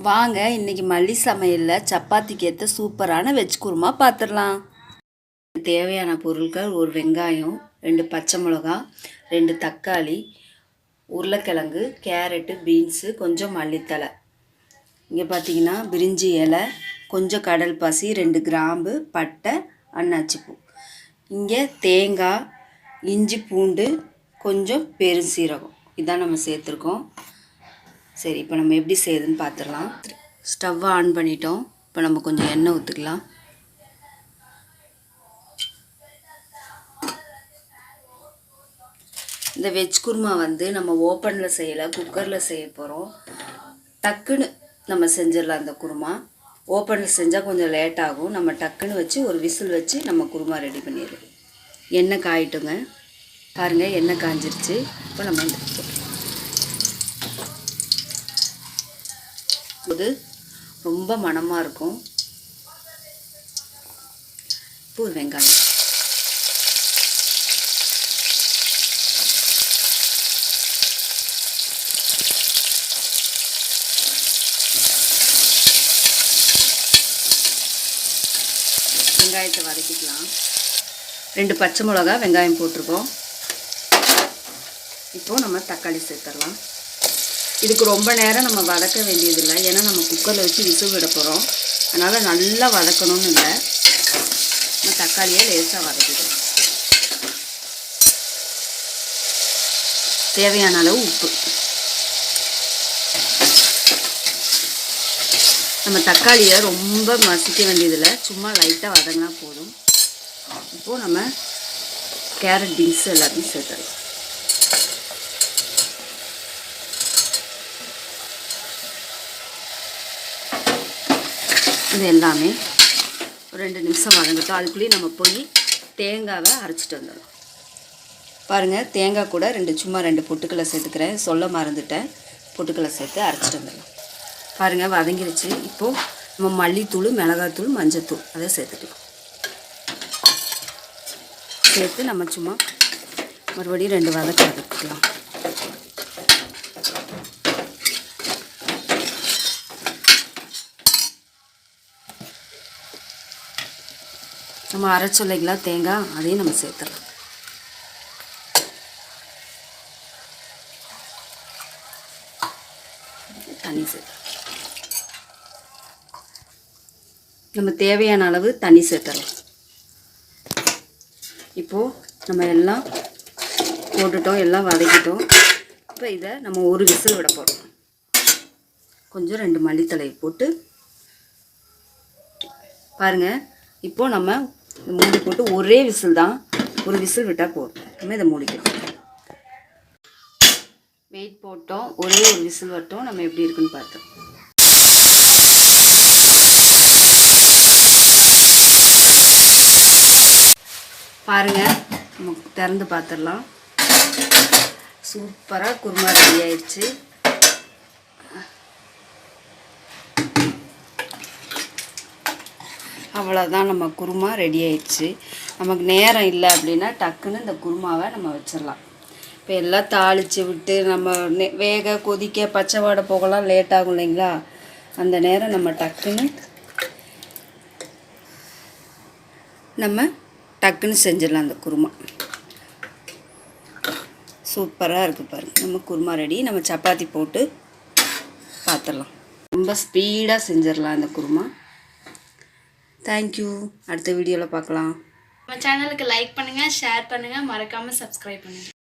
வாங்க இன்னைக்கு மல்லி சமையலில் சப்பாத்திக்கு ஏற்ற சூப்பரான வெஜ் குருமா பார்த்துடலாம். தேவையான பொருட்கள்: ஒரு வெங்காயம், 2 பச்சை மிளகா, 2 தக்காளி, உருளைக்கிழங்கு, கேரட்டு, பீன்ஸு, கொஞ்சம் மல்லித்தழை. இங்கே பார்த்தீங்கன்னா பிரிஞ்சி இலை, கொஞ்சம் கடல் பாசி, 2 கிராம்பு, பட்டை, அன்னாச்சிப்பூ. இங்கே தேங்காய், இஞ்சி, பூண்டு, கொஞ்சம் பெருசீரகம் இதான் நம்ம சேர்த்துருக்கோம். சரி, இப்போ நம்ம எப்படி செய்யுதுன்னு பார்த்துடலாம். ஸ்டவ்வை ஆன் பண்ணிட்டோம். இப்போ நம்ம கொஞ்சம் எண்ணெய் ஊற்றிக்கலாம். இந்த வெஜ் குருமா நம்ம ஓப்பனில் செய்யலை, குக்கரில் செய்ய போகிறோம். டக்குன்னு நம்ம செஞ்சிடலாம். இந்த குருமா ஓப்பனில் செஞ்சால் கொஞ்சம் லேட் ஆகும். நம்ம டக்குன்னு வச்சு ஒரு விசில் வச்சு நம்ம குருமா ரெடி பண்ணிடுவோம். எண்ணெய் காயிட்டுங்க. பாருங்கள், எண்ணெய் காஞ்சிருச்சு. இப்போ நம்ம போது ரொம்ப மணமாக இருக்கும். இப்போ வெங்காயம், வெங்காயத்தை வதக்கிக்கலாம். 2 பச்சை மிளகா, வெங்காயம் போட்டிருக்கோம். இப்போது நம்ம தக்காளி சேர்த்துடலாம். இதுக்கு ரொம்ப நேரம் நம்ம வதக்க வேண்டியதில்லை, ஏன்னா நம்ம குக்கரில் வச்சு விசில் விட போகிறோம். அதனால் நல்லா வதக்கணும்னு இல்லை, நம்ம தக்காளியை லேசாக வதக்கிடுவோம். தேவையான அளவு உப்பு. நம்ம தக்காளியை ரொம்ப மசிக்க வேண்டியதில்லை, சும்மா லைட்டாக வதங்கினா போதும். இப்போது நம்ம கேரட், பீன்ஸ் எல்லாத்தையும் சேர்த்துடலாம். இது எல்லாமே ஒரு 2 நிமிஷம் வதங்கட்டும். அதுக்குள்ளேயே நம்ம போய் தேங்காவை அரைச்சிட்டு வந்துடலாம். பாருங்கள், தேங்காய் கூட சும்மா 2 பொட்டுக்களை சேர்த்துக்கிறேன், சொல்ல மறந்துட்டேன். பொட்டுக்களை சேர்த்து அரைச்சிட்டு வந்துடலாம். பாருங்கள், வதங்கிருச்சு. இப்போது நம்ம மல்லித்தூள், மிளகாத்தூள், மஞ்சத்தூள் அதை சேர்த்துக்கலாம். சேர்த்து நம்ம சும்மா மறுபடியும் 2 வதக்கலாம். நம்ம அரைச்சோம் இல்லைங்களா தேங்காய், அதையும் நம்ம சேர்த்துடலாம். தண்ணி சேர்த்து நம்ம தேவையான அளவு தண்ணி சேர்த்துடலாம். இப்போது நம்ம எல்லாம் போட்டுட்டோம், எல்லாம் வதக்கிட்டோம். இப்போ இதை நம்ம ஒரு விசில் விட போகிறோம். கொஞ்சம் 2 மல்லித்தழையை போட்டு பாருங்கள். இப்போது நம்ம மூடி போட்டு ஒரே விசில் தான், ஒரு விசில் விட்டால் போதும். நம்ம இதை மூடிக்கிறோம். வெயிட் போட்டோம், ஒரே ஒரு விசில் வரட்டும். நம்ம எப்படி இருக்குன்னு பார்த்தோம். பாருங்கள், நம்ம திறந்து பார்த்துடலாம். சூப்பராக குருமா ரெடி ஆயிடுச்சு. அவ்வளோதான், நம்ம குருமா ரெடி ஆயிடுச்சு. நமக்கு நேரம் இல்லை அப்படின்னா டக்குன்னு இந்த குருமாவை நம்ம வச்சிடலாம். இப்போ எல்லாம் தாளித்து விட்டு நம்ம வேக கொதிக்க பச்சை வாடை போகலாம் லேட் ஆகும் இல்லைங்களா? அந்த நேரம் நம்ம டக்குன்னு செஞ்சிடலாம். அந்த குருமா சூப்பராக இருக்குது பாருங்கள். நம்ம குருமா ரெடி. நம்ம சப்பாத்தி போட்டு பார்த்துடலாம். ரொம்ப ஸ்பீடாக செஞ்சிடலாம் இந்த குருமா. தேங்க்யூ. அடுத்த வீடியோவில் பார்க்கலாம். நம்ம சேனலுக்கு லைக் பண்ணுங்கள், ஷேர் பண்ணுங்கள், மறக்காமல் சப்ஸ்கிரைப் பண்ணுங்கள்.